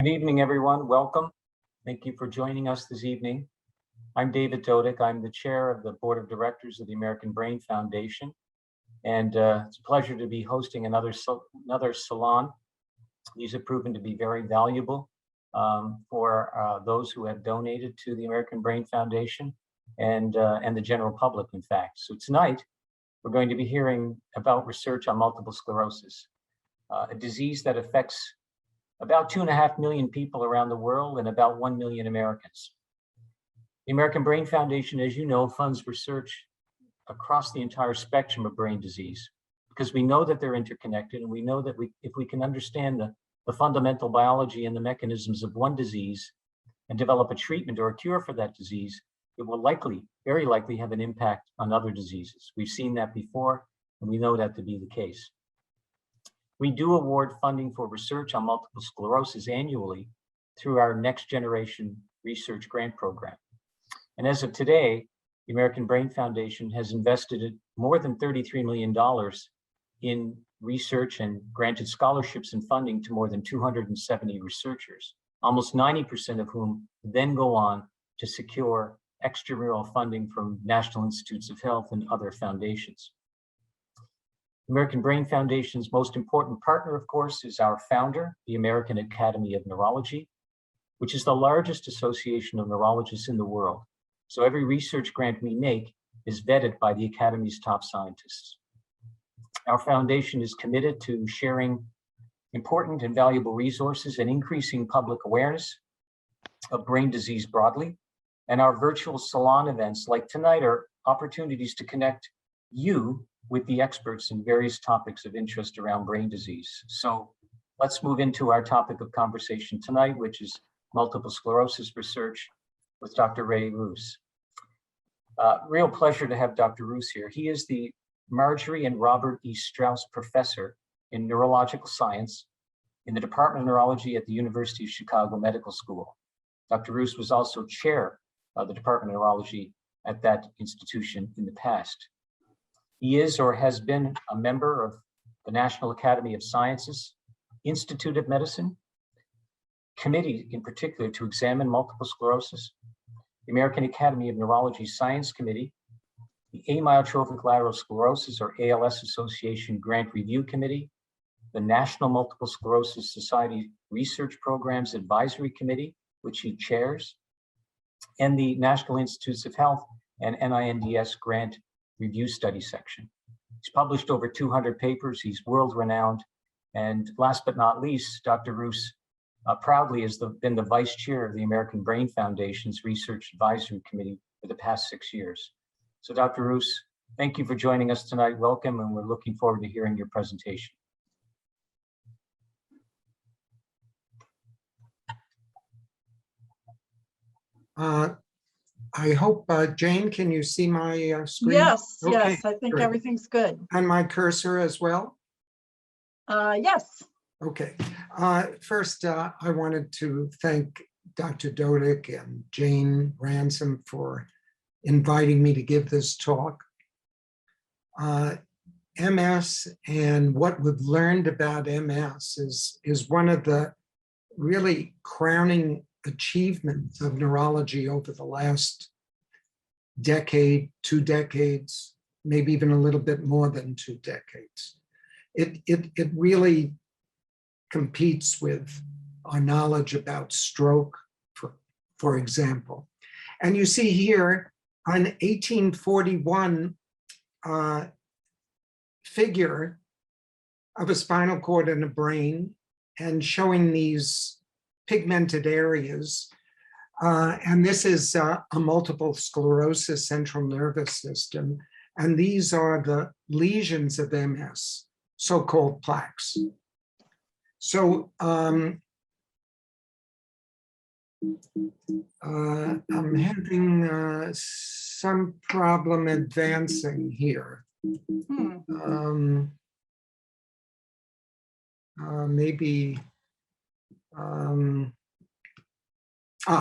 Good evening, everyone. Welcome. Thank you for joining us this evening. I'm David Dodick. I'm the chair of the board of directors of the American Brain Foundation. And it's a pleasure to be hosting another salon. These have proven to be very valuable for those who have donated to the American Brain Foundation and the general public, in fact. So tonight, we're going to be hearing about research on multiple sclerosis, a disease that affects about 2.5 million people around the world and about 1 million Americans. The American Brain Foundation, as you know, funds research across the entire spectrum of brain disease because we know that they're interconnected, and we know that if we can understand the fundamental biology and the mechanisms of one disease and develop a treatment or a cure for that disease, it will very likely have an impact on other diseases. We've seen that before, and we know that to be the case. We do award funding for research on multiple sclerosis annually through our Next Generation Research Grant Program. And as of today, the American Brain Foundation has invested more than $33 million in research and granted scholarships and funding to more than 270 researchers, almost 90% of whom then go on to secure extramural funding from National Institutes of Health and other foundations. American Brain Foundation's most important partner, of course, is our founder, the American Academy of Neurology, which is the largest association of neurologists in the world. So every research grant we make is vetted by the Academy's top scientists. Our foundation is committed to sharing important and valuable resources and increasing public awareness of brain disease broadly. And our virtual salon events like tonight are opportunities to connect you with the experts in various topics of interest around brain disease. So let's move into our topic of conversation tonight, which is multiple sclerosis research with Dr. Ray Roos. Real pleasure to have Dr. Roos here. He is the Marjorie and Robert E. Strauss Professor in Neurological Science in the Department of Neurology at the University of Chicago Medical School. Dr. Roos was also chair of the Department of Neurology at that institution in the past. He is or has been a member of the National Academy of Sciences, Institute of Medicine, committee in particular to examine multiple sclerosis, the American Academy of Neurology Science Committee, the Amyotrophic Lateral Sclerosis or ALS Association Grant Review Committee, the National Multiple Sclerosis Society Research Programs Advisory Committee, which he chairs, and the National Institutes of Health and NINDS Grant Review Study section. He's published over 200 papers. He's world-renowned. And last but not least, Dr. Roos proudly has been the vice chair of the American Brain Foundation's Research Advisory Committee for the past 6 years. So Dr. Roos, thank you for joining us tonight. Welcome, and we're looking forward to hearing your presentation. I hope, Jane, can you see my screen? Yes, Okay, yes, I think great. everything's good. And my cursor as well? Yes. Okay. First, I wanted to thank Dr. Dodick and Jane Ransom for inviting me to give this talk. MS and what we've learned about MS is one of the really crowning achievements of neurology over the last decade, 2 decades, maybe even a little bit more than 2 decades. It really competes with our knowledge about stroke, for example. And you see here an 1841 figure of a spinal cord and a brain, and showing these pigmented areas. And this is a multiple sclerosis central nervous system. And these are the lesions of MS, so-called plaques. So I'm having some problem advancing here. Maybe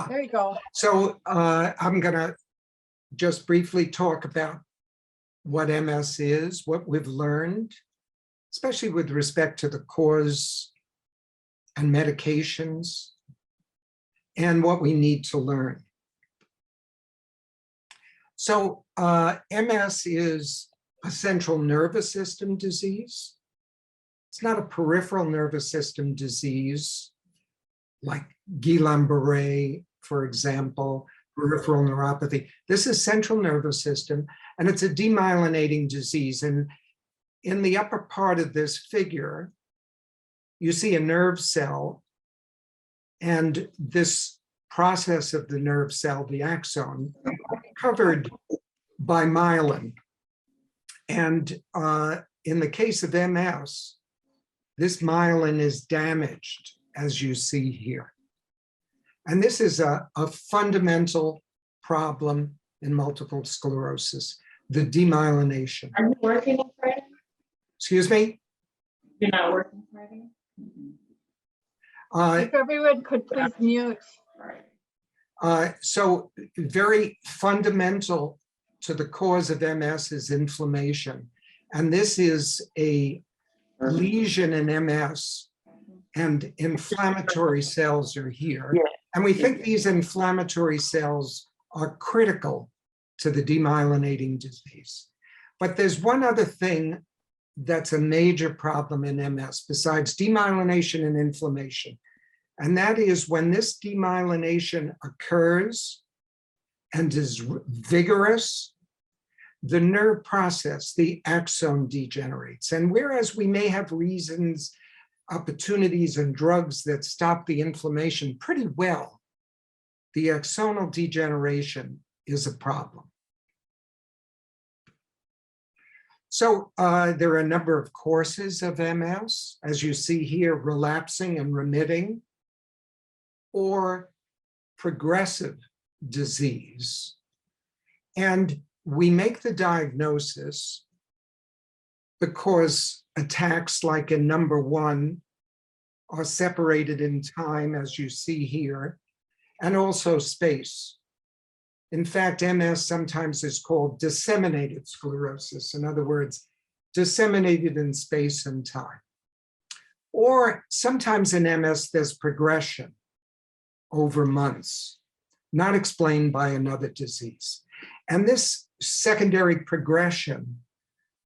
There you go. So I'm going to just briefly talk about what MS is, what we've learned, especially with respect to the cause and medications, and what we need to learn. So MS is a central nervous system disease. It's not a peripheral nervous system disease like Guillain-Barré, for example, peripheral neuropathy. This is central nervous system, and it's a demyelinating disease. And in the upper part of this figure, you see a nerve cell, and this process of the nerve cell, the axon, covered by myelin. And in the case of MS, this myelin is damaged, as you see here. And this is a fundamental problem in multiple sclerosis, the demyelination. Are you working on Friday? Excuse me? You're not working Friday? If everyone could please mute. So very fundamental to the cause of MS is inflammation. And this is a lesion in MS, and inflammatory cells are here. And we think these inflammatory cells are critical to the demyelinating disease. But there's one other thing that's a major problem in MS besides demyelination and inflammation. And that is when this demyelination occurs and is vigorous, the nerve process, the axon degenerates. And whereas we may have reasons, opportunities, and drugs that stop the inflammation pretty well, the axonal degeneration is a problem. So there are a number of courses of MS, as you see here, relapsing and remitting, or progressive disease. And we make the diagnosis because attacks like in number 1 are separated in time, as you see here, and also space. In fact, MS sometimes is called disseminated sclerosis. In other words, disseminated in space and time. Or sometimes in MS, there's progression over months, not explained by another disease. And this secondary progression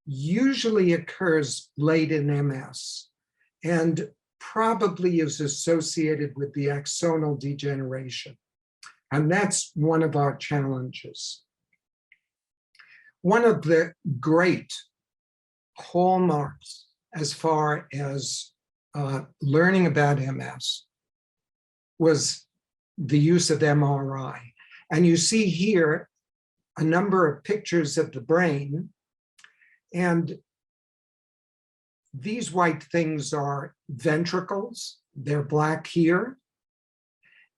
usually occurs late in MS and probably is associated with the axonal degeneration. And that's one of our challenges. One of the great hallmarks as far as learning about MS was the use of MRI. And you see here a number of pictures of the brain. And these white things are ventricles. They're black here.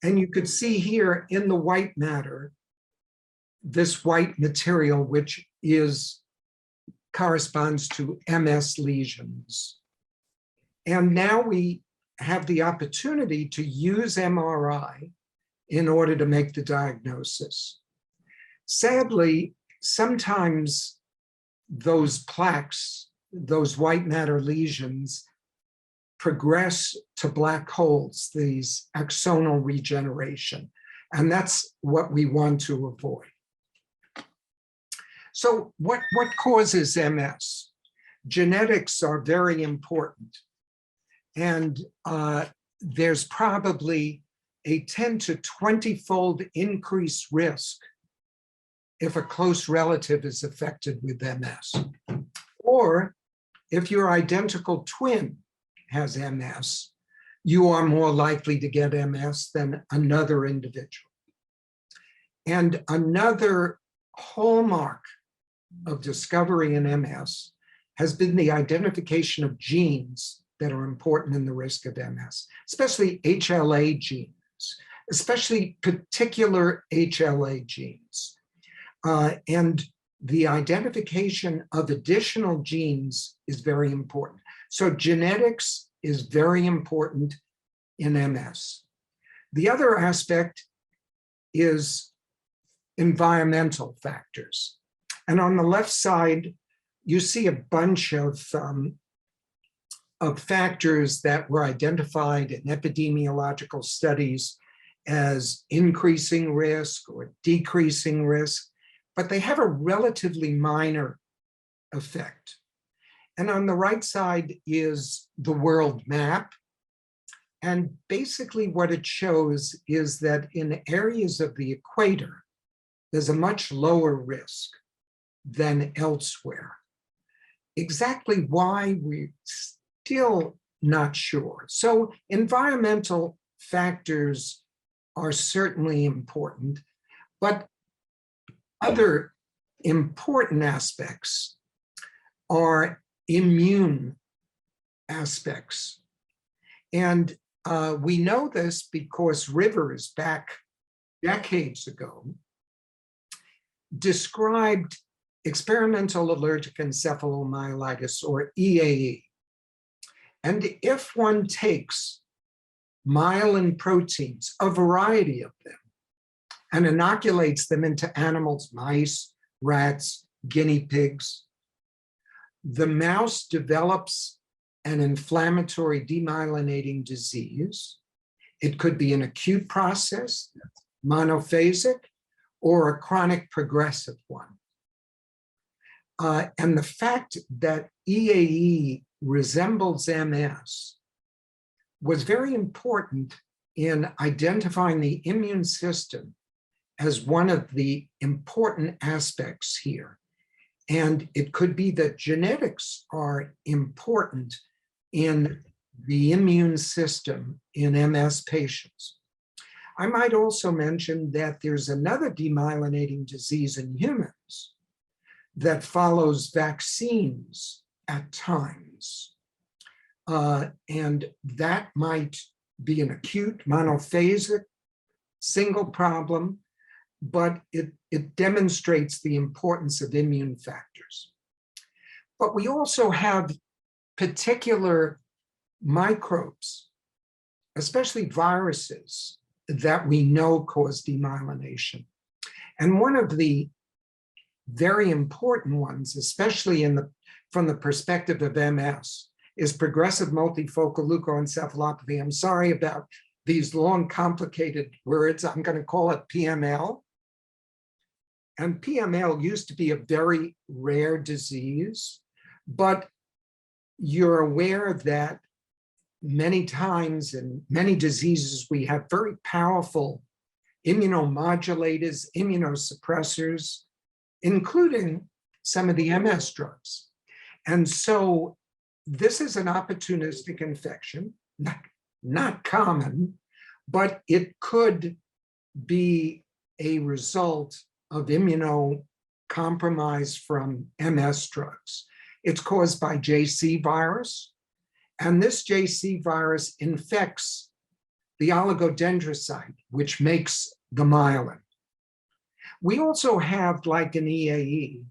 And you could see here in the white matter, this white material, which corresponds to MS lesions. And now we have the opportunity to use MRI in order to make the diagnosis. Sadly, sometimes those plaques, those white matter lesions, progress to black holes, these axonal regeneration. And that's what we want to avoid. So what causes MS? Genetics are very important. And there's probably a 10 to 20-fold increased risk if a close relative is affected with MS. Or if your identical twin has MS, you are more likely to get MS than another individual. And another hallmark of discovery in MS has been the identification of genes that are important in the risk of MS, especially HLA genes, especially particular HLA genes. And the identification of additional genes is very important. So genetics is very important in MS. The other aspect is environmental factors. And on the left side, you see a bunch of factors that were identified in epidemiological studies as increasing risk or decreasing risk, but they have a relatively minor effect. And on the right side is the world map. And basically what it shows is that in areas of the equator, there's a much lower risk than elsewhere. Exactly why, we're still not sure. So environmental factors are certainly important, but other important aspects are immune aspects. And we know this because Rivers, back decades ago, described experimental allergic encephalomyelitis, or EAE. And if one takes myelin proteins, a variety of them, and inoculates them into animals, mice, rats, guinea pigs, the mouse develops an inflammatory demyelinating disease. It could be an acute process, monophasic, or a chronic progressive one. And the fact that EAE resembles MS was very important in identifying the immune system as one of the important aspects here. And it could be that genetics are important in the immune system in MS patients. I might also mention that there's another demyelinating disease in humans that follows vaccines at times. And that might be an acute monophasic single problem, but it demonstrates the importance of immune factors. But we also have particular microbes, especially viruses, that we know cause demyelination. And one of the very important ones, especially from the perspective of MS, is progressive multifocal leukoencephalopathy. I'm sorry about these long, complicated words. I'm going to call it PML. And PML used to be a very rare disease, but you're aware that many times in many diseases, we have very powerful immunomodulators, immunosuppressors, including some of the MS drugs. And so this is an opportunistic infection, not common, but it could be a result of immunocompromise from MS drugs. It's caused by JC virus, and this JC virus infects the oligodendrocyte, which makes the myelin. We also have, like an EAE,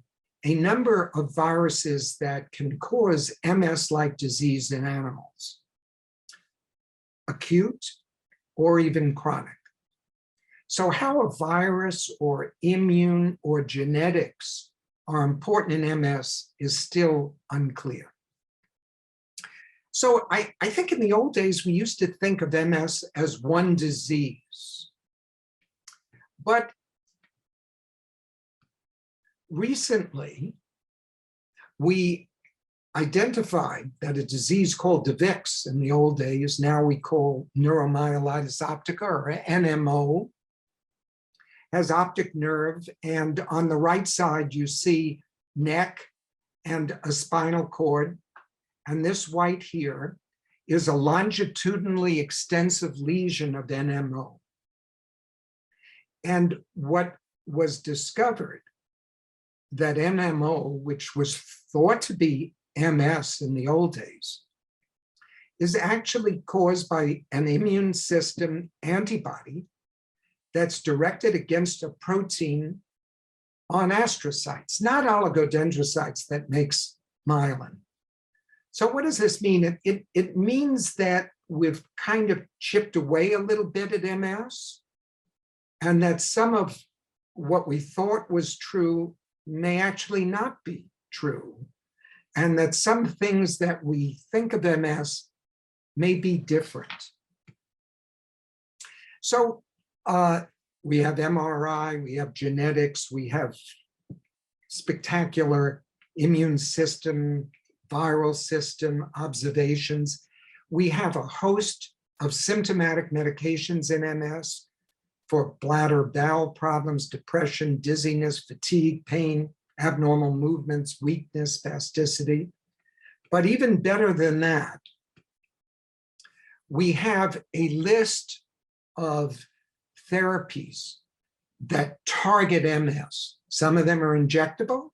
a number of viruses that can cause MS-like disease in animals, acute or even chronic. So how a virus or immune or genetics are important in MS is still unclear. So I think in the old days, we used to think of MS as one disease. But recently, we identified that a disease called Dodick in the old days, now we call neuromyelitis optica, or NMO, has optic nerve, and on the right side you see neck and a spinal cord, and this white here is a longitudinally extensive lesion of NMO. And what was discovered, that NMO, which was thought to be MS in the old days, is actually caused by an immune system antibody that's directed against a protein on astrocytes, not oligodendrocytes, that makes myelin. So what does this mean? It means that we've kind of chipped away a little bit at MS, and that some of what we thought was true may actually not be true, and that some things that we think of MS may be different. So We have MRI, we have genetics, we have spectacular immune system, viral system observations. We have a host of symptomatic medications in MS for bladder, bowel problems, depression, dizziness, fatigue, pain, abnormal movements, weakness, spasticity. But even better than that, we have a list of therapies that target MS. Some of them are injectable,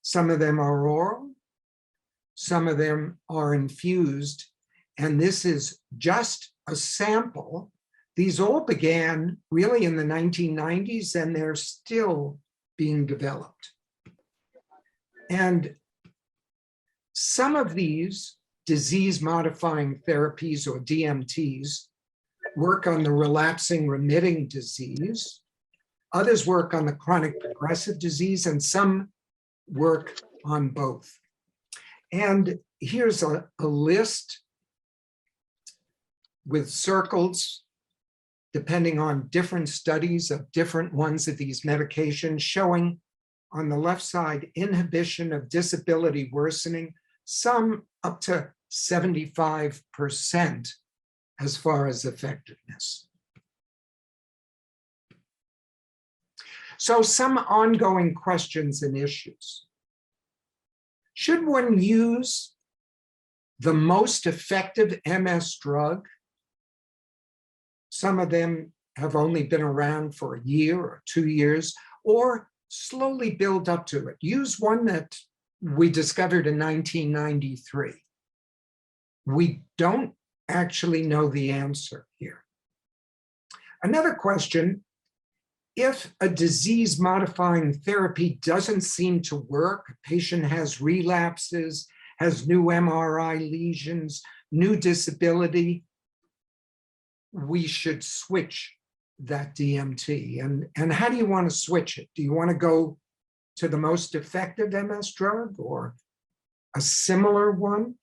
some of them are oral, some of them are infused, and this is just a sample. These all began really in the 1990s, and they're still being developed. And some of these disease-modifying therapies, or DMTs, work on the relapsing remitting disease. Others work on the chronic progressive disease, and some work on both. And here's a list with circles, depending on different studies of different ones of these medications, showing on the left side inhibition of disability worsening, some up to 75% as far as effectiveness. So some ongoing questions and issues. Should one use the most effective MS drug? Some of them have only been around for a year or 2 years, or slowly build up to it. Use one that we discovered in 1993. We don't actually know the answer here. Another question, if a disease-modifying therapy doesn't seem to work, a patient has relapses, has new MRI lesions, new disability, we should switch that DMT. And how do you want to switch it? Do you want to go to the most effective MS drug or a similar one?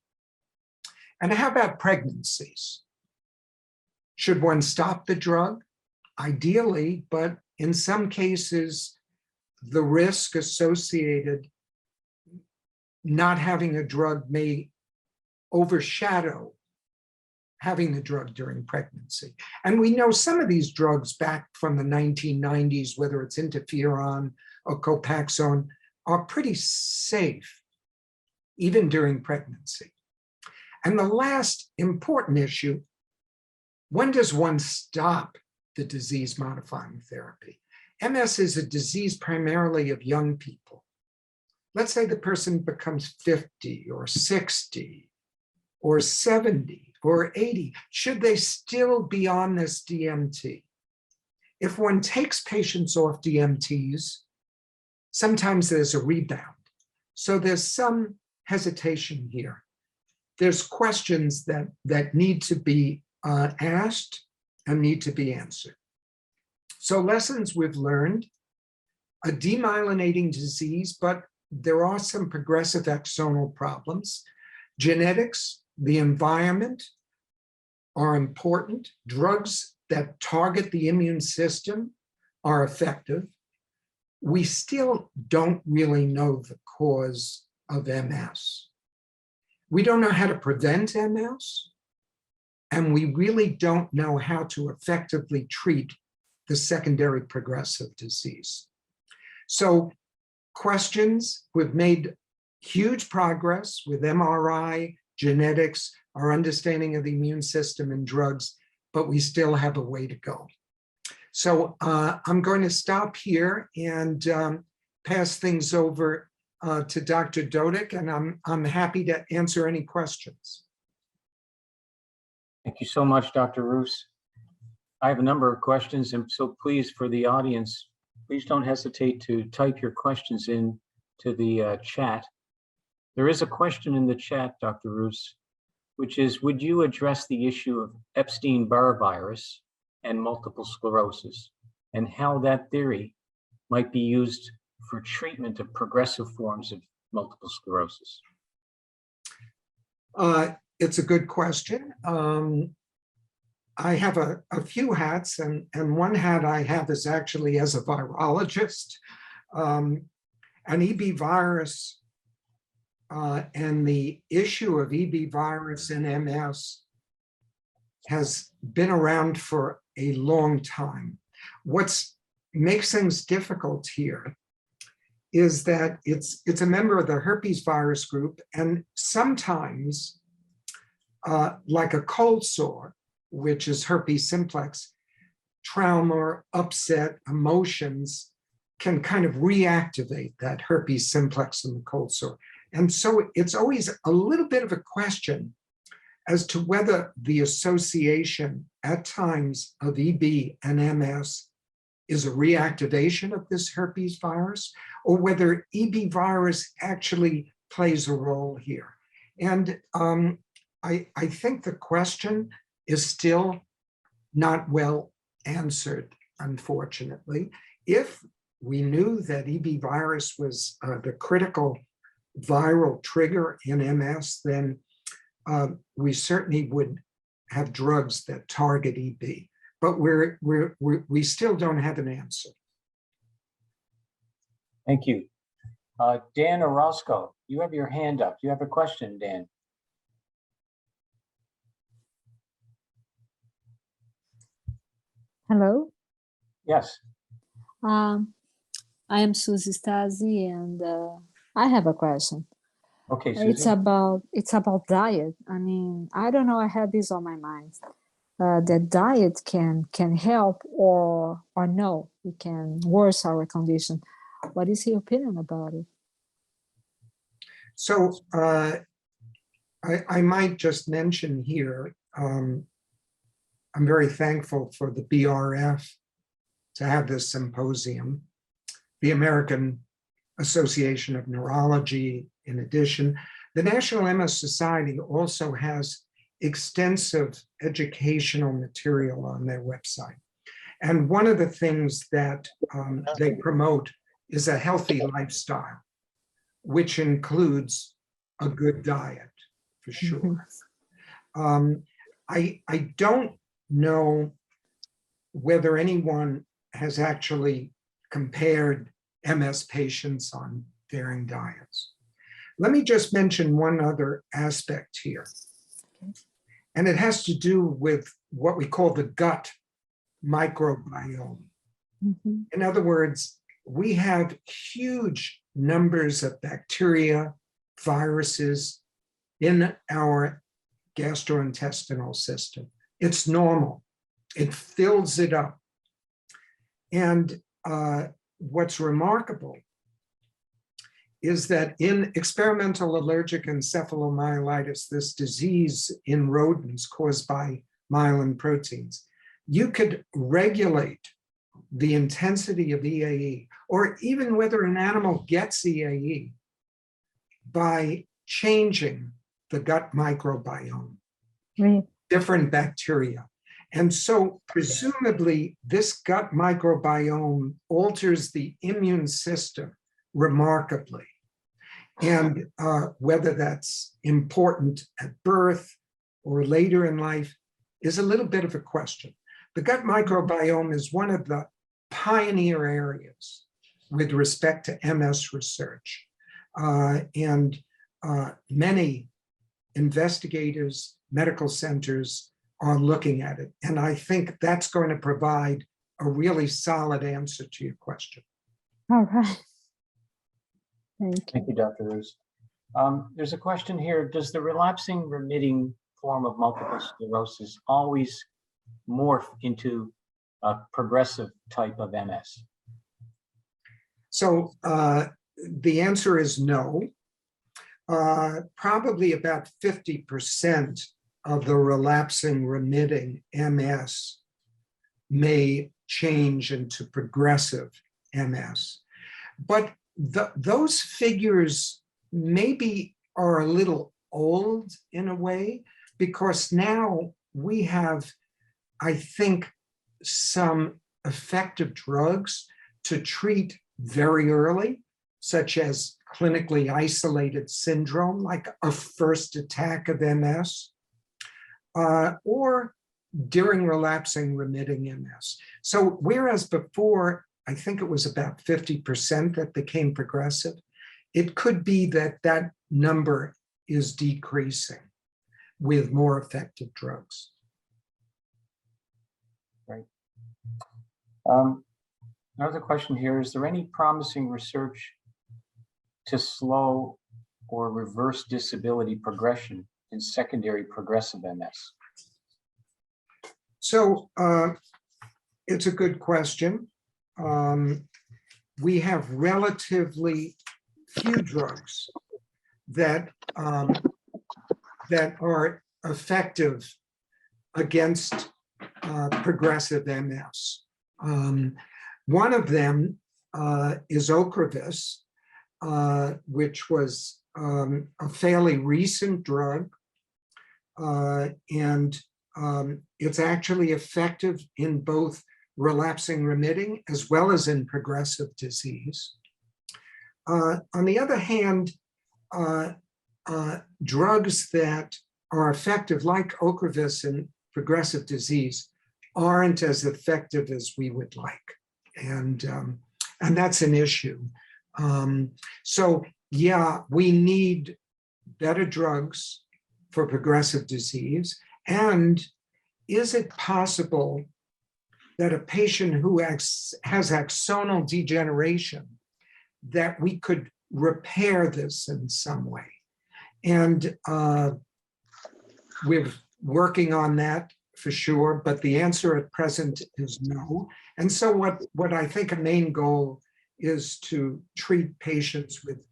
And how about pregnancies? Should one stop the drug? Ideally, but in some cases, the risk associated not having a drug may overshadow having the drug during pregnancy. And we know some of these drugs back from the 1990s, whether it's interferon or Copaxone, are pretty safe, even during pregnancy. And the last important issue, when does one stop the disease-modifying therapy? MS is a disease primarily of young people. Let's say the person becomes 50 or 60 or 70 or 80. Should they still be on this DMT? If one takes patients off DMTs, sometimes there's a rebound. So there's some hesitation here. There's questions that need to be asked and need to be answered. So lessons we've learned, a demyelinating disease, but there are some progressive axonal problems. Genetics, the environment are important. Drugs that target the immune system are effective. We still don't really know the cause of MS. We don't know how to prevent MS, and we really don't know how to effectively treat the secondary progressive disease. So questions, we've made huge progress with MRI, genetics, our understanding of the immune system and drugs, but we still have a way to go. So I'm going to stop here and pass things over to Dr. Dodick, and I'm happy to answer any questions. Thank you so much, Dr. Roos. I have a number of questions, and so please, for the audience, please don't hesitate to type your questions in to the chat. There is a question in the chat, Dr. Roos, which is, would you address the issue of Epstein-Barr virus and multiple sclerosis, and how that theory might be used for treatment of progressive forms of multiple sclerosis? It's a good question. I have a few hats, and one hat I have is actually as a virologist. An EB virus and the issue of EB virus in MS has been around for a long time. What makes things difficult here is that it's a member of the herpes virus group, and sometimes, like a cold sore, which is herpes simplex, trauma, upset, emotions can kind of reactivate that herpes simplex in the cold sore. And so it's always a little bit of a question as to whether the association at times of EB and MS is a reactivation of this herpes virus, or whether EB virus actually plays a role here. And I think the question is still not well answered, unfortunately. If we knew that EB virus was the critical viral trigger in MS, then we certainly would have drugs that target EB. But we still don't have an answer. Thank you. Dan Orozco, you have your hand up. You have a question, Dan. Hello, Yes. I am Susie Stasi, and I have a question. Okay, It's Susie. about diet. I mean, I don't know. I had this on my mind. That diet can help or no, it can worse our condition. What is your opinion about it? So I might just mention here, I'm very thankful for the BRF to have this symposium. The American Association of Neurology, in addition. The National MS Society also has extensive educational material on their website. And one of the things that they promote is a healthy lifestyle, which includes a good diet, for sure. I don't know whether anyone has actually compared MS patients on varying diets. Let me just mention one other aspect here. Okay. And it has to do with what we call the gut microbiome. In other words, we have huge numbers of bacteria, viruses in our gastrointestinal system. It's normal. It fills it up. And what's remarkable is that in experimental allergic encephalomyelitis, this disease in rodents caused by myelin proteins, you could regulate the intensity of EAE, or even whether an animal gets EAE, by changing the gut microbiome, different bacteria. And so presumably this gut microbiome alters the immune system remarkably. And whether that's important at birth or later in life is a little bit of a question. The gut microbiome is one of the pioneer areas with respect to MS research. And many investigators, medical centers are looking at it. And I think that's going to provide a really solid answer to your question. All right. Thank you. Thank you, Dr. Roos. There's a question here. Does the relapsing remitting form of multiple sclerosis always morph into a progressive type of MS? So the answer is no. Probably about 50% of the relapsing remitting MS may change into progressive MS. But those figures maybe are a little old in a way, because now we have, I think, some effective drugs to treat very early, such as clinically isolated syndrome, like a first attack of MS, or during relapsing remitting MS. So whereas before, I think it was about 50% that became progressive, it could be that that number is decreasing with more effective drugs. Right. Another question here, is there any promising research to slow or reverse disability progression in secondary progressive MS? So it's a good question. We have relatively few drugs that that are effective against progressive MS. One of them is Ocrevus, which was a fairly recent drug, and it's actually effective in both relapsing remitting as well as in progressive disease. On the other hand, drugs that are effective, like Ocrevus in progressive disease, aren't as effective as we would like, and that's an issue. So yeah, we need better drugs for progressive disease. And is it possible that a patient who has axonal degeneration, that we could repair this in some way? And we're working on that for sure, but the answer at present is no. And so what I think a main goal is to treat patients with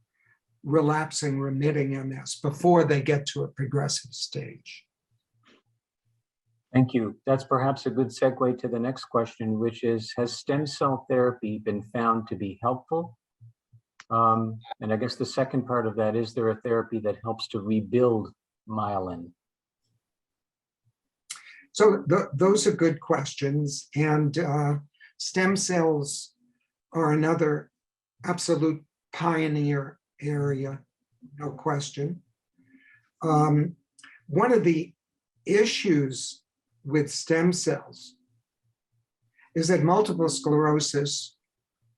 relapsing remitting MS before they get to a progressive stage. Thank you. That's perhaps a good segue to the next question, which is, has stem cell therapy been found to be helpful? And I guess the second part of that, is there a therapy that helps to rebuild myelin? So those are good questions. And stem cells are another absolute pioneer area, no question. One of the issues with stem cells is that multiple sclerosis,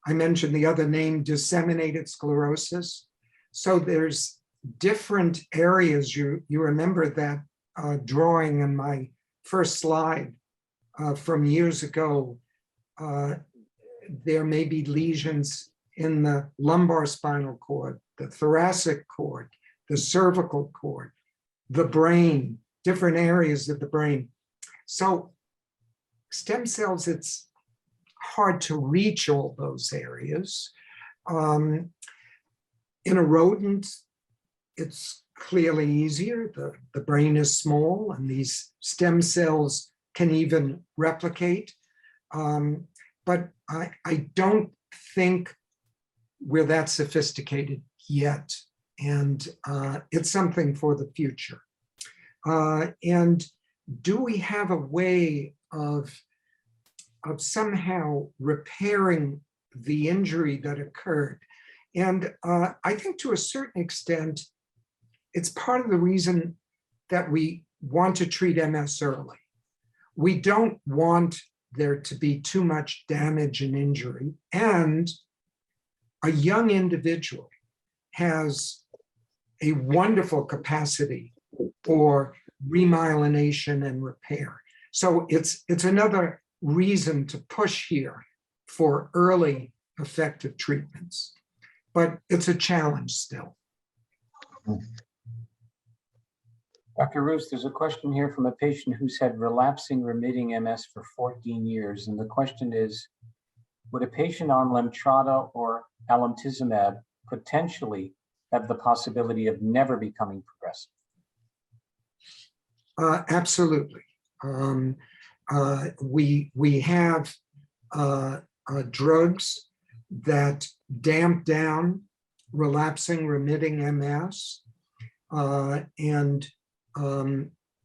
I mentioned the other name, disseminated sclerosis. So there's different areas. You remember that drawing in my first slide from years ago. There may be lesions in the lumbar spinal cord, the thoracic cord, the cervical cord, the brain, different areas of the brain. So stem cells, it's hard to reach all those areas. In a rodent, it's clearly easier. The brain is small and these stem cells can even replicate. But I don't think we're that sophisticated yet. And it's something for the future. And do we have a way of somehow repairing the injury that occurred? And I think to a certain extent, it's part of the reason that we want to treat MS early. We don't want there to be too much damage and injury. And a young individual has a wonderful capacity for remyelination and repair. So it's another reason to push here for early effective treatments. But it's a challenge still. Dr. Roos, there's a question here from a patient who's had relapsing remitting MS for 14 years. And the question is, would a patient on Lemtrada or alemtuzumab potentially have the possibility of never becoming progressive? Absolutely. We have drugs that damp down relapsing remitting MS and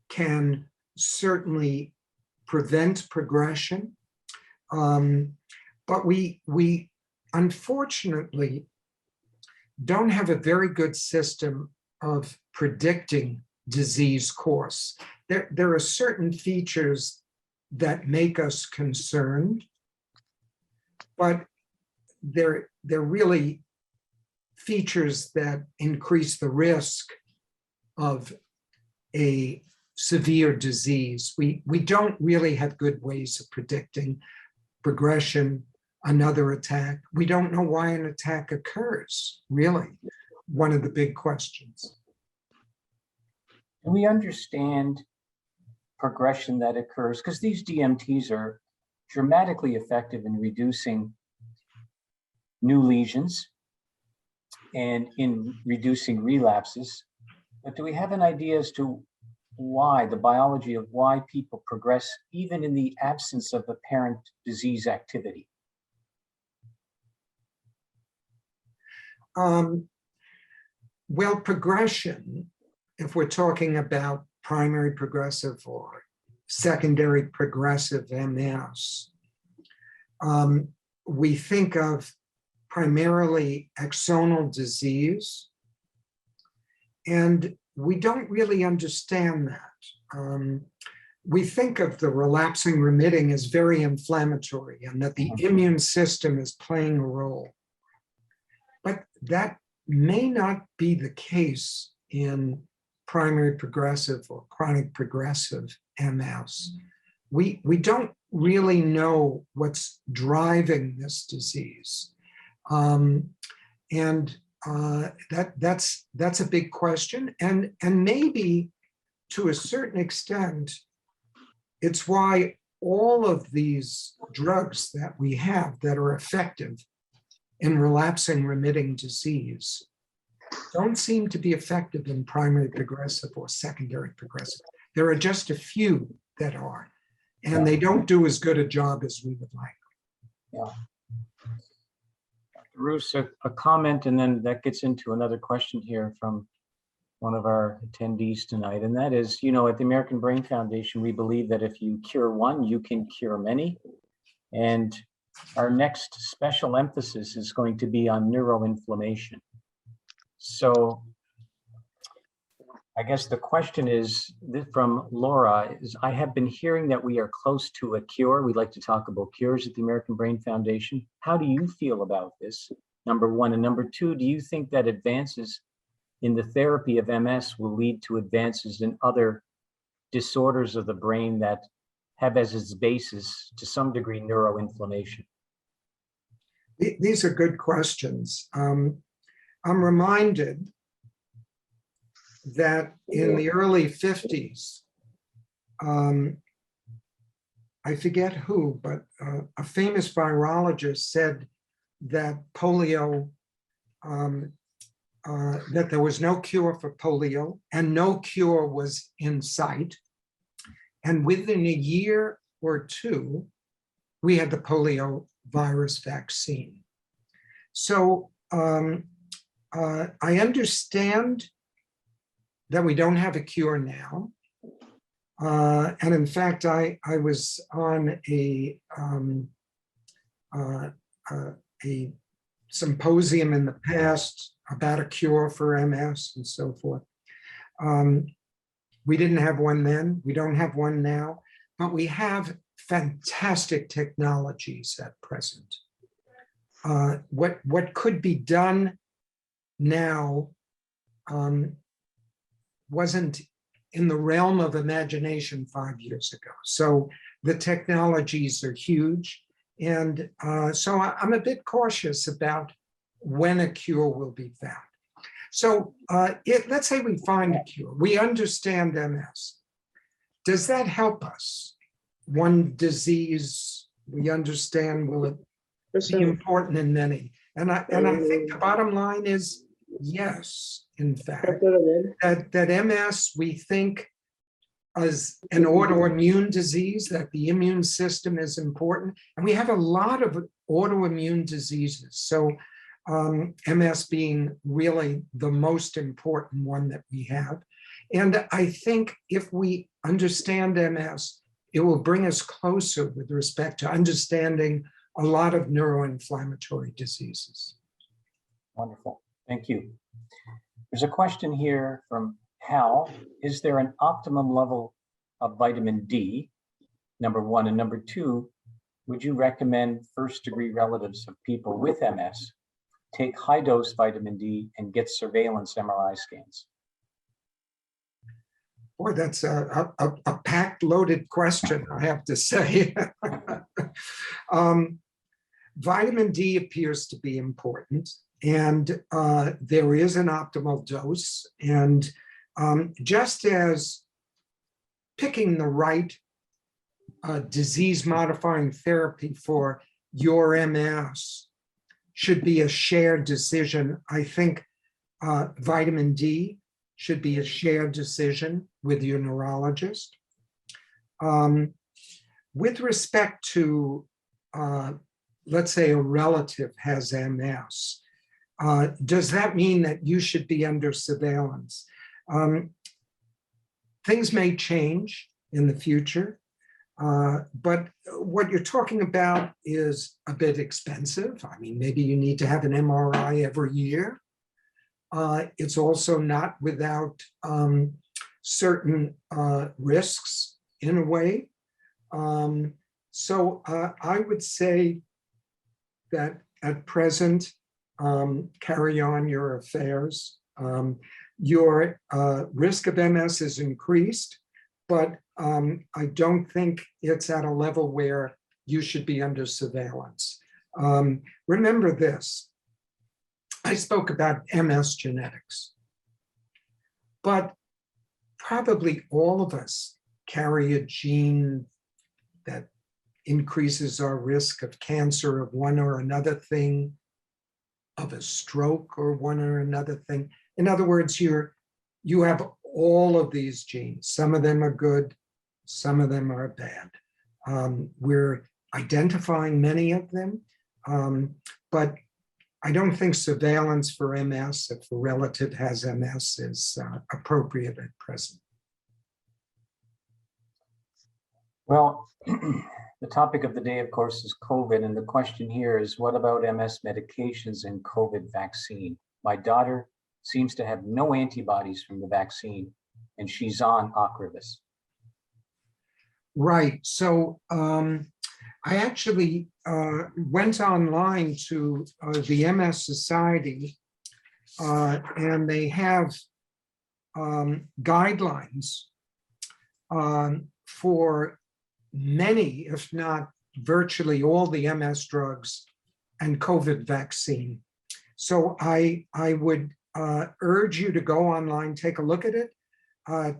can certainly prevent progression. But we unfortunately don't have a very good system of predicting disease course. There are certain features that make us concerned, but they're really features that increase the risk of a severe disease. We don't really have good ways of predicting progression, another attack. We don't know why an attack occurs, really, one of the big questions. And we understand progression that occurs because these DMTs are dramatically effective in reducing new lesions and in reducing relapses. But do we have an idea as to why, the biology of why people progress even in the absence of apparent disease activity? Well, progression, if we're talking about primary progressive or secondary progressive MS, we think of primarily axonal disease, and we don't really understand that. We think of the relapsing remitting as very inflammatory and that the immune system is playing a role. But that may not be the case in primary progressive or chronic progressive MS. We don't really know what's driving this disease. That's a big question. And maybe to a certain extent, it's why all of these drugs that we have that are effective in relapsing remitting disease don't seem to be effective in primary progressive or secondary progressive. There are just a few that are, and they don't do as good a job as we would like. Yeah. Roos, a comment, and then that gets into another question here from one of our attendees tonight, and that is, you know, at the American Brain Foundation, we believe that if you cure one, you can cure many. And our next special emphasis is going to be on neuroinflammation. So I guess the question is from Laura is, I have been hearing that we are close to a cure. We like to talk about cures at the American Brain Foundation. How do you feel about this? Number one. And number two, do you think that advances in the therapy of MS will lead to advances in other disorders of the brain that have as its basis, to some degree, neuroinflammation? These are good questions. I'm reminded that in the early 50s, I forget who, but a famous virologist said that polio, that there was no cure for polio and no cure was in sight. And within a year or two, we had the polio virus vaccine. So I understand that we don't have a cure now. And in fact, I was on a symposium in the past about a cure for MS and so forth. We didn't have one then, we don't have one now, but we have fantastic technologies at present. What could be done now wasn't in the realm of imagination 5 years ago. So the technologies are huge. And so I'm a bit cautious about when a cure will be found. So let's say we find a cure, we understand MS. Does that help us? One disease we understand, will it be important in many? And I think the bottom line is yes, in fact, that MS we think as an autoimmune disease, that the immune system is important. And we have a lot of autoimmune diseases. So MS being really the most important one that we have. And I think if we understand MS, it will bring us closer with respect to understanding a lot of neuroinflammatory diseases. Wonderful, thank you. There's a question here from Hal. Is there an optimum level of vitamin D? number one. And number two, would you recommend first-degree relatives of people with MS take high-dose vitamin D and get surveillance MRI scans? Boy, that's a packed, loaded question, I have to say. Vitamin D appears to be important, and there is an optimal dose. And just as picking the right disease-modifying therapy for your MS should be a shared decision, I think vitamin D should be a shared decision with your neurologist. With respect to, let's say a relative has MS, does that mean that you should be under surveillance? Things may change in the future, but what you're talking about is a bit expensive. I mean, maybe you need to have an MRI every year. It's also not without certain risks in a way. So I would say that at present, carry on your affairs. Your risk of MS is increased, but I don't think it's at a level where you should be under surveillance. Remember this, I spoke about MS genetics, but probably all of us carry a gene that increases our risk of cancer, of one or another thing, of a stroke or one or another thing. In other words, you have all of these genes. Some of them are good, some of them are bad. We're identifying many of them, but I don't think surveillance for MS, if a relative has MS, is appropriate at present. Well, the topic of the day, of course, is COVID. And the question here is, what about MS medications and COVID vaccine? My daughter seems to have no antibodies from the vaccine, and she's on Ocrevus. Right. So I actually went online to the MS Society, and they have guidelines for many, if not virtually all, the MS drugs and COVID vaccine. So I would urge you to go online, take a look at it,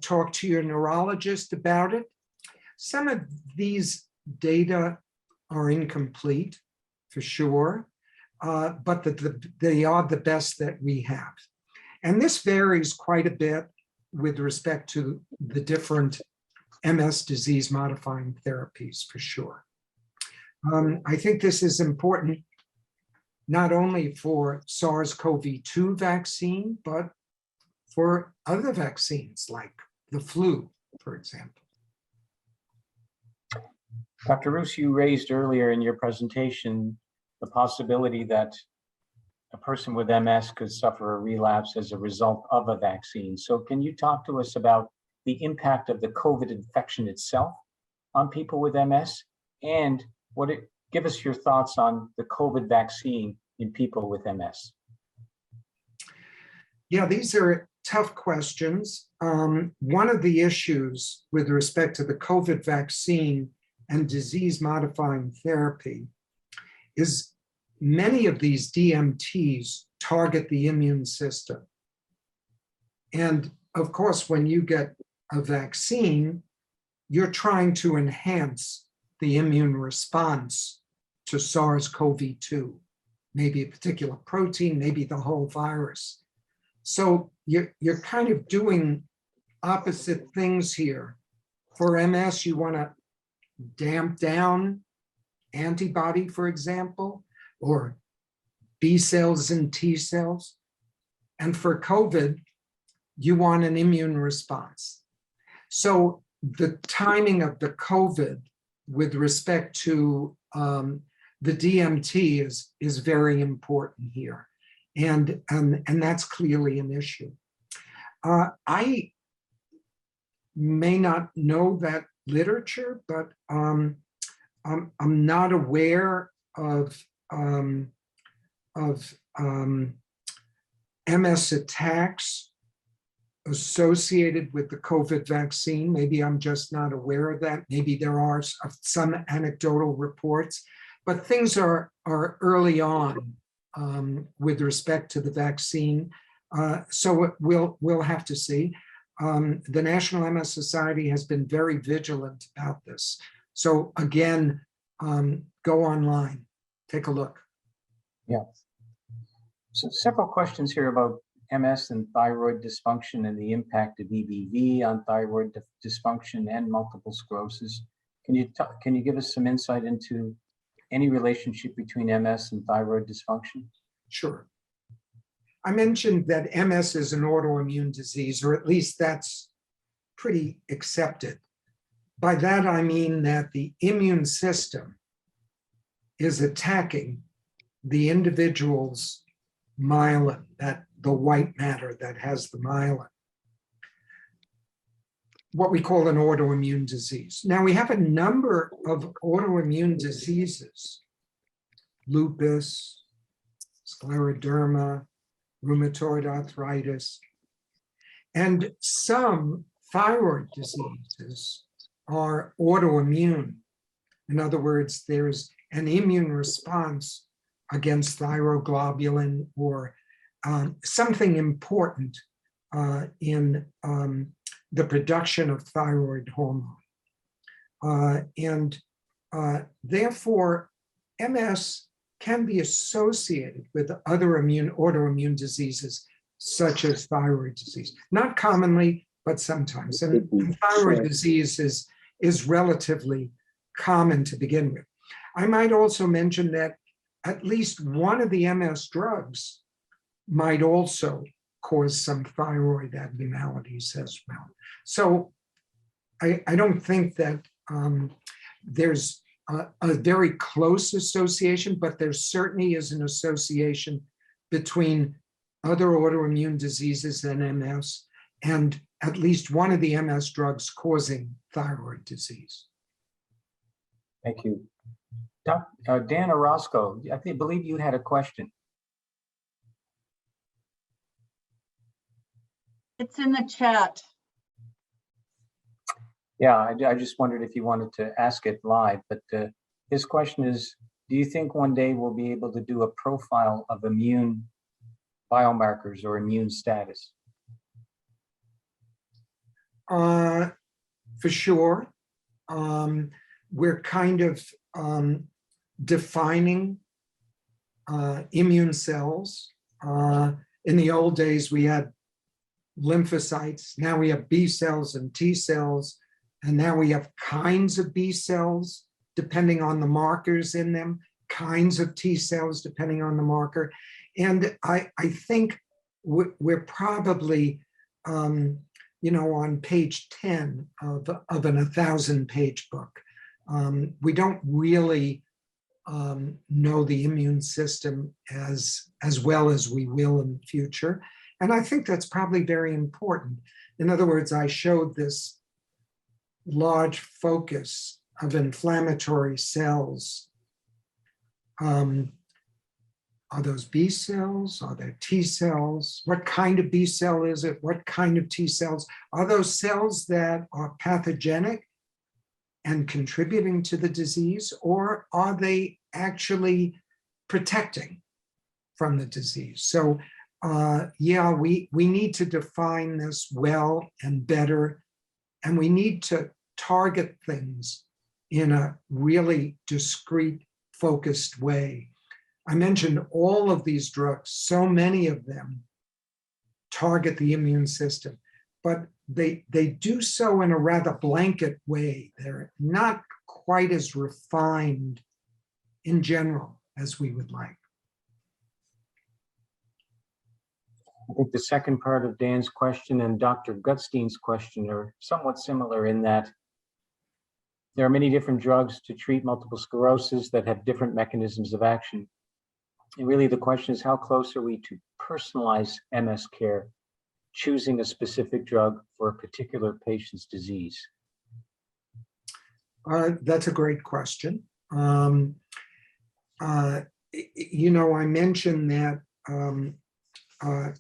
talk to your neurologist about it. Some of these data are incomplete, for sure, but they are the best that we have. And this varies quite a bit with respect to the different MS disease-modifying therapies, for sure. I think this is important not only for SARS-CoV-2 vaccine, but for other vaccines like the flu, for example. Dr. Roos, you raised earlier in your presentation the possibility that a person with MS could suffer a relapse as a result of a vaccine. So can you talk to us about the impact of the COVID infection itself on people with MS, and give us your thoughts on the COVID vaccine in people with MS? Yeah, these are tough questions. One of the issues with respect to the COVID vaccine and disease-modifying therapy is many of these DMTs target the immune system. And of course, when you get a vaccine, you're trying to enhance the immune response to SARS-CoV-2, maybe a particular protein, maybe the whole virus. So you're kind of doing opposite things here. For MS, you want to damp down antibody, for example, or B cells and T cells. And for COVID, you want an immune response. So the timing of the COVID with respect to the DMT is very important here. And that's clearly an issue. I may not know that literature, but I'm not aware of MS attacks associated with the COVID vaccine. Maybe I'm just not aware of that. Maybe there are some anecdotal reports, but things are early on with respect to the vaccine. So we'll have to see. The National MS Society has been very vigilant about this. So again, go online, take a look. Yeah. So several questions here about MS and thyroid dysfunction and the impact of EBV on thyroid dysfunction and multiple sclerosis. Can you give us some insight into any relationship between MS and thyroid dysfunction? Sure. I mentioned that MS is an autoimmune disease, or at least that's pretty accepted. By that, I mean that the immune system is attacking the individual's myelin, that the white matter that has the myelin, what we call an autoimmune disease. Now, we have a number of autoimmune diseases: lupus, scleroderma, rheumatoid arthritis, and some thyroid diseases are autoimmune. In other words, there's an immune response against thyroglobulin or something important in the production of thyroid hormone. Therefore, MS can be associated with other autoimmune diseases, such as thyroid disease. Not commonly, but sometimes. And thyroid disease is relatively common to begin with. I might also mention that at least one of the MS drugs might also cause some thyroid abnormalities as well. So I don't think that there's a very close association, but there certainly is an association between other autoimmune diseases and MS, and at least one of the MS drugs causing thyroid disease. Thank you. Dan Orozco, I believe you had a question. It's in the chat. Yeah, I just wondered if you wanted to ask it live, but his question is, do you think one day we'll be able to do a profile of immune biomarkers or immune status? For sure. We're kind of defining immune cells. In the old days, we had lymphocytes. Now we have B cells and T cells. And now we have kinds of B cells, depending on the markers in them, kinds of T cells, depending on the marker. And I think we're probably, on page 10 of an 1,000-page book. We don't really know the immune system as well as we will in the future. And I think that's probably very important. In other words, I showed this large focus of inflammatory cells. Are those B cells? Are there T cells? What kind of B cell is it? What kind of T cells? Are those cells that are pathogenic and contributing to the disease, or are they actually protecting from the disease? So yeah, we need to define this well and better, and we need to target things in a really discrete, focused way. I mentioned all of these drugs, so many of them target the immune system, but they do so in a rather blanket way. They're not quite as refined in general as we would like. I think the second part of Dan's question and Dr. Gutstein's question are somewhat similar in that there are many different drugs to treat multiple sclerosis that have different mechanisms of action. And really the question is, how close are we to personalized MS care, choosing a specific drug for a particular patient's disease? That's a great question. I mentioned that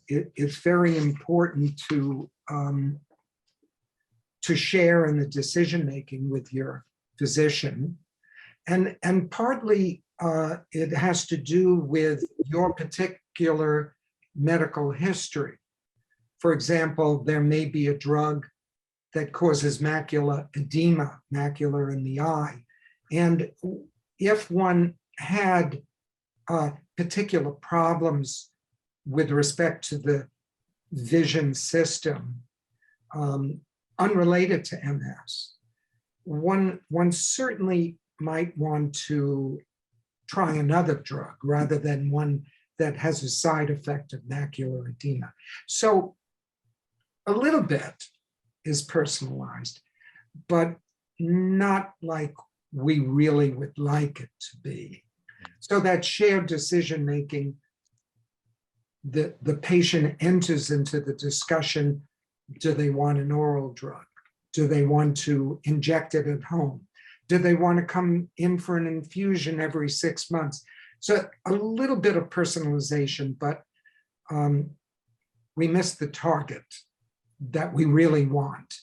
it's very important to share in the decision-making with your physician. And partly it has to do with your particular medical history. For example, there may be a drug that causes macular edema, macular in the eye. And if one had particular problems with respect to the vision system, unrelated to MS, one certainly might want to try another drug rather than one that has a side effect of macular edema. So a little bit is personalized, but not like we really would like it to be. So that shared decision-making, the patient enters into the discussion. Do they want an oral drug? Do they want to inject it at home? Do they want to come in for an infusion every 6 months? So a little bit of personalization, but we miss the target that we really want,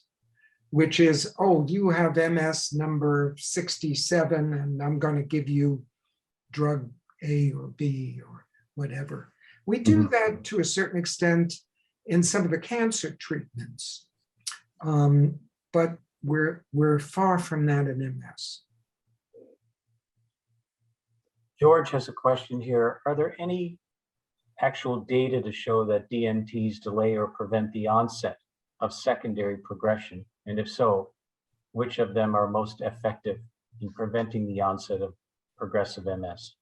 which is, oh, you have MS number 67, and I'm going to give you drug A or B or whatever. We do that to a certain extent in some of the cancer treatments, but we're far from that in MS. George has a question here. Are there any actual data to show that DMTs delay or prevent the onset of secondary progression? And if so, which of them are most effective in preventing the onset of progressive MS?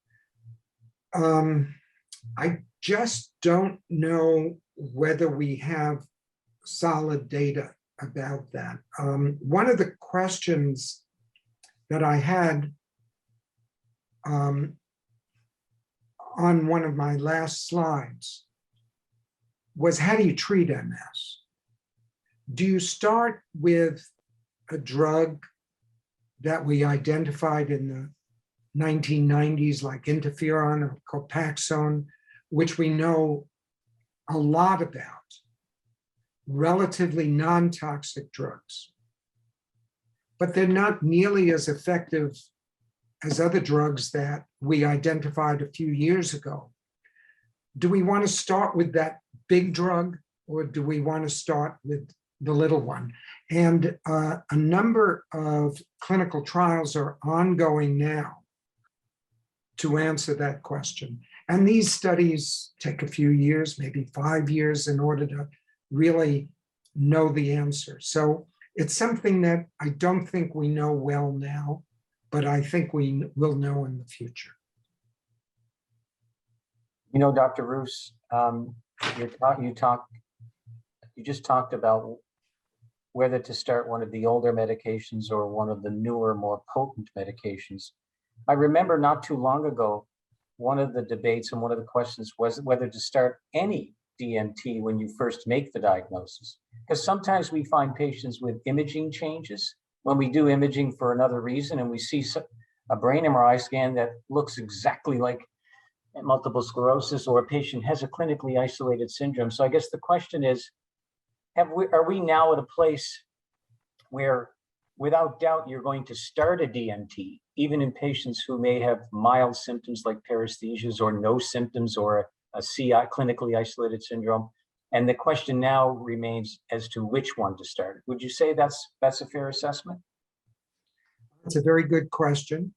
I just don't know whether we have solid data about that. One of the questions that I had on one of my last slides was, how do you treat MS? Do you start with a drug that we identified in the 1990s, like interferon or Copaxone, which we know a lot about, relatively non-toxic drugs, but they're not nearly as effective as other drugs that we identified a few years ago? Do we want to start with that big drug, or do we want to start with the little one? And a number of clinical trials are ongoing now to answer that question. And these studies take a few years, maybe 5 years, in order to really know the answer. So it's something that I don't think we know well now, but I think we will know in the future. You know, Dr. Roos, you just talked about whether to start one of the older medications or one of the newer, more potent medications. I remember not too long ago, one of the debates and one of the questions was whether to start any DMT when you first make the diagnosis. Because sometimes we find patients with imaging changes when we do imaging for another reason, and we see a brain MRI scan that looks exactly like multiple sclerosis, or a patient has a clinically isolated syndrome. So I guess the question is, are we now at a place where without doubt you're going to start a DMT, even in patients who may have mild symptoms like paresthesias or no symptoms, or a CI, clinically isolated syndrome? And the question now remains as to which one to start. Would you say that's a fair assessment? It's a very good question.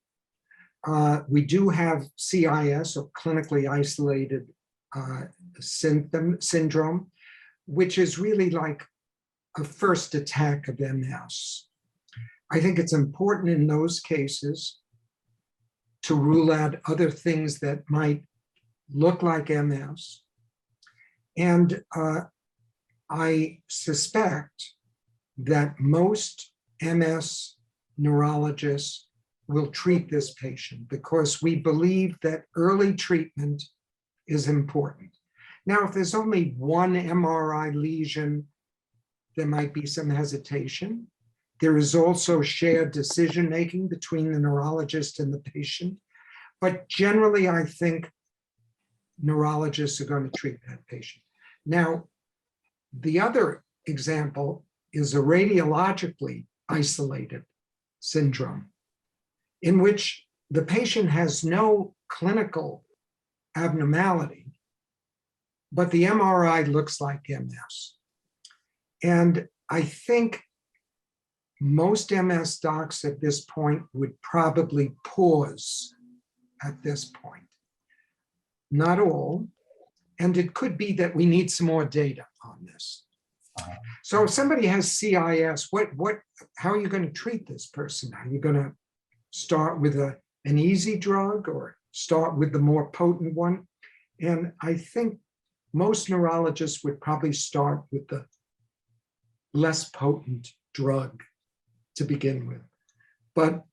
We do have CIS, or clinically isolated syndrome, which is really like a first attack of MS. I think it's important in those cases to rule out other things that might look like MS. And I suspect that most MS neurologists will treat this patient because we believe that early treatment is important. Now, if there's only one MRI lesion, there might be some hesitation. There is also shared decision-making between the neurologist and the patient. But generally, I think neurologists are going to treat that patient. Now, the other example is a radiologically isolated syndrome in which the patient has no clinical abnormality, but the MRI looks like MS. And I think most MS docs at this point would probably pause at this point. Not all, and it could be that we need some more data on this. So if somebody has CIS, how are you going to treat this person? Are you going to start with an easy drug or start with the more potent one? And I think most neurologists would probably start with the less potent drug to begin with, but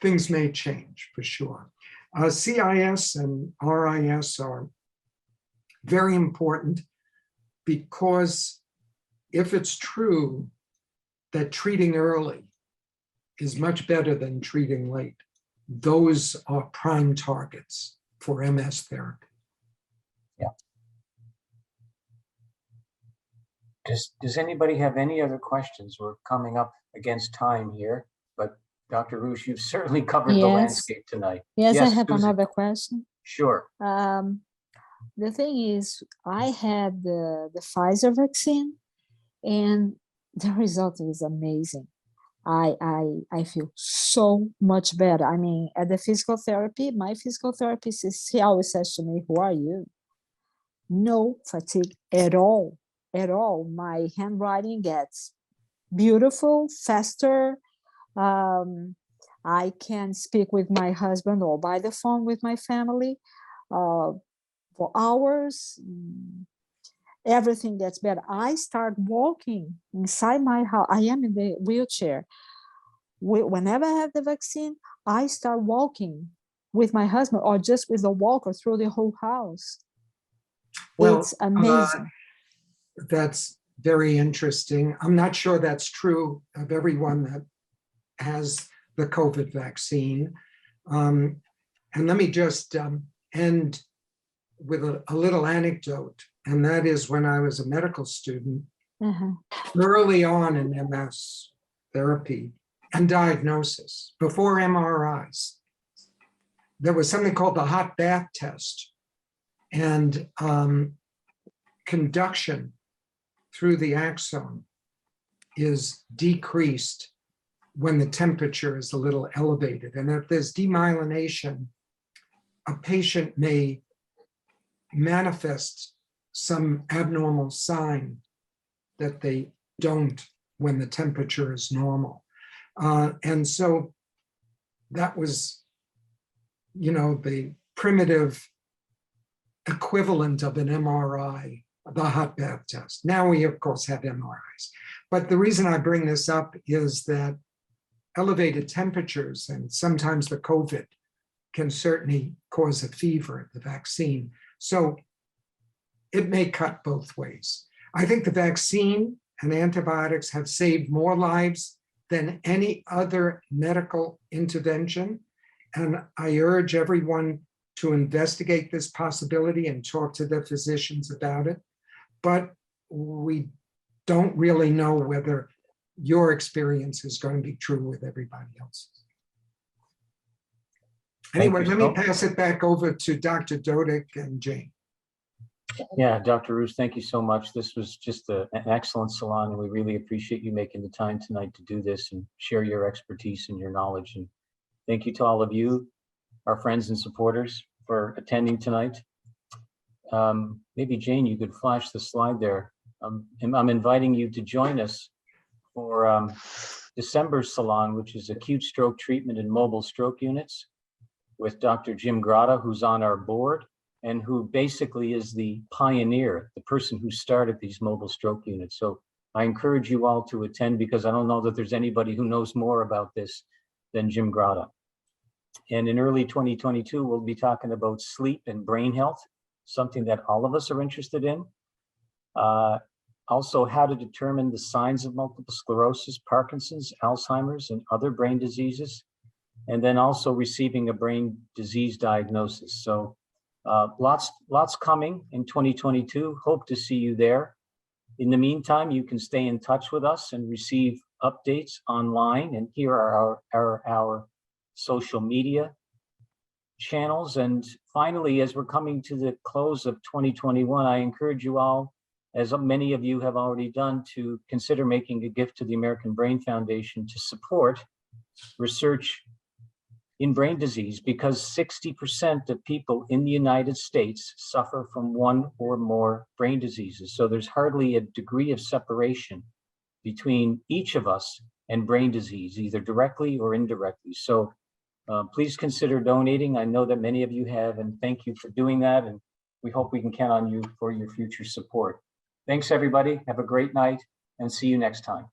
things may change for sure. CIS and RIS are very important because if it's true that treating early is much better than treating late, those are prime targets for MS therapy. Yeah. Does anybody have any other questions? We're coming up against time here, but Dr. Roos, you've certainly covered the landscape tonight. Yes, I Yes, have Susan. another question. Sure. The thing is, I had the Pfizer vaccine, and the result is amazing. I feel so much better. I mean, at the physical therapy, my physical therapist he always says to me, "Who are you?" No fatigue at all, at all. My handwriting gets beautiful, faster. I can speak with my husband or by the phone with my family for hours. Everything gets better. I start walking inside my house. I am in the wheelchair. Whenever I have the vaccine, I start walking with my husband or just with a walker through the whole house. Well, it's amazing. That's very interesting. I'm not sure that's true of everyone that has the COVID vaccine. And let me just end with a little anecdote. And that is when I was a medical student, early on in MS therapy and diagnosis, before MRIs, there was something called the hot bath test. And conduction through the axon is decreased when the temperature is a little elevated. And if there's demyelination, a patient may manifest some abnormal sign that they don't when the temperature is normal. And so that was, the primitive equivalent of an MRI, the hot bath test. Now we, of course, have MRIs. But the reason I bring this up is that elevated temperatures and sometimes the COVID can certainly cause a fever, the vaccine. So it may cut both ways. I think the vaccine and antibiotics have saved more lives than any other medical intervention. And I urge everyone to investigate this possibility and talk to their physicians about it. But we don't really know whether your experience is going to be true with everybody else's. Anyway, let me pass it back over to Dr. Dodick and Jane. Yeah, Dr. Roos, thank you so much. This was just an excellent salon, and we really appreciate you making the time tonight to do this and share your expertise and your knowledge. And thank you to all of you, our friends and supporters, for attending tonight. Maybe Jane, you could flash the slide there. I'm inviting you to join us for December's salon, which is acute stroke treatment in mobile stroke units, with Dr. Jim Grotta, who's on our board and who basically is the pioneer, the person who started these mobile stroke units. So I encourage you all to attend, because I don't know that there's anybody who knows more about this than Jim Grotta. And in early 2022, we'll be talking about sleep and brain health, something that all of us are interested in. Also, how to determine the signs of multiple sclerosis, Parkinson's, Alzheimer's, and other brain diseases. And then also receiving a brain disease diagnosis. So lots coming in 2022. Hope to see you there. In the meantime, you can stay in touch with us and receive updates online. And here are our social media channels. And finally, as we're coming to the close of 2021, I encourage you all, as many of you have already done, to consider making a gift to the American Brain Foundation to support research in brain disease, because 60% of people in the United States suffer from one or more brain diseases. So there's hardly a degree of separation between each of us and brain disease, either directly or indirectly. So please consider donating. I know that many of you have, and thank you for doing that. And we hope we can count on you for your future support. Thanks, everybody. Have a great night and see you next time.